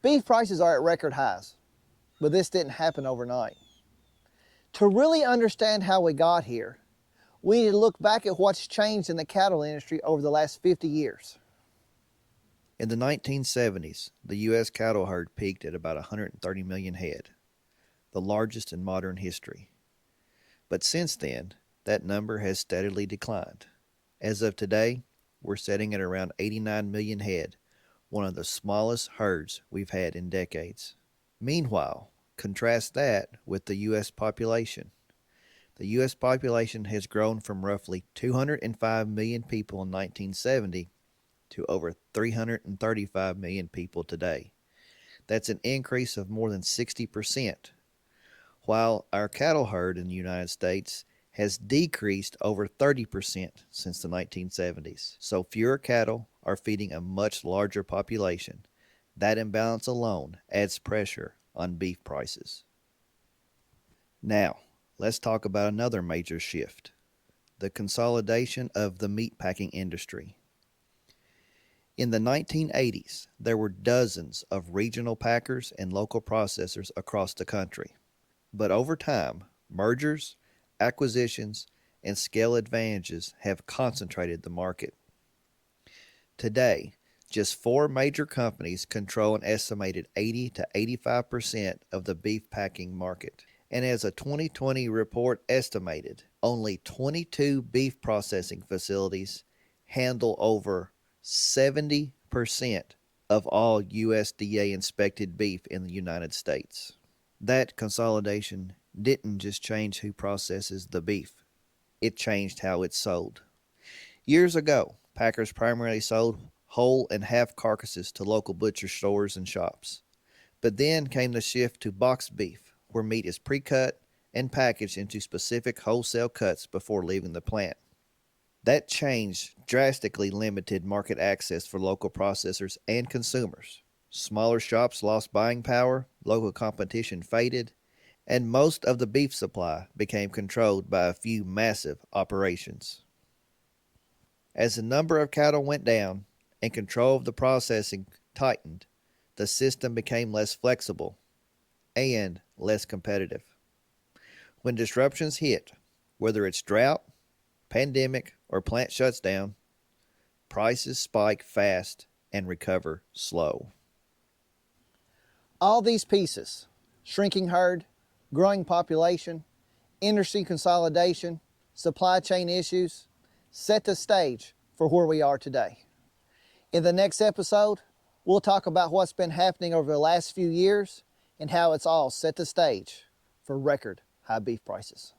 Beef prices are at record highs, but this didn't happen overnight. To really understand how we got here, we need to look back at what's changed in the cattle industry over the last 50 years. In the 1970s, the U.S. cattle herd peaked at about 130 million head, the largest in modern history. But since then, that number has steadily declined. As of today, we're sitting at around 89 million head, one of the smallest herds we've had in decades. Meanwhile, contrast that with the U.S. population. The U.S. population has grown from roughly 205 million people in 1970 to over 335 million people today. That's an increase of more than 60%, while our cattle herd in the United States has decreased over 30% since the 1970s. So fewer cattle are feeding a much larger population. That imbalance alone adds pressure on beef prices. Now, let's talk about another major shift, the consolidation of the meatpacking industry. In the 1980s, there were dozens of regional packers and local processors across the country. But over time, mergers, acquisitions, and scale advantages have concentrated the market. Today, just 4 major companies control an estimated 80 to 85% of the beef packing market. And as a 2020 report estimated, only 22 beef processing facilities handle over 70% of all USDA inspected beef in the United States. That consolidation didn't just change who processes the beef, it changed how it's sold. Years ago, packers primarily sold whole and half carcasses to local butcher stores and shops. But then came the shift to boxed beef, where meat is pre-cut and packaged into specific wholesale cuts before leaving the plant. That change drastically limited market access for local processors and consumers. Smaller shops lost buying power, local competition faded, and most of the beef supply became controlled by a few massive operations. As the number of cattle went down and control of the processing tightened, the system became less flexible and less competitive. When disruptions hit, whether it's drought, pandemic, or plant shuts down, prices spike fast and recover slow. All these pieces, shrinking herd, growing population, industry consolidation, supply chain issues, set the stage for where we are today. In the next episode, we'll talk about what's been happening over the last few years and how it's all set the stage for record high beef prices.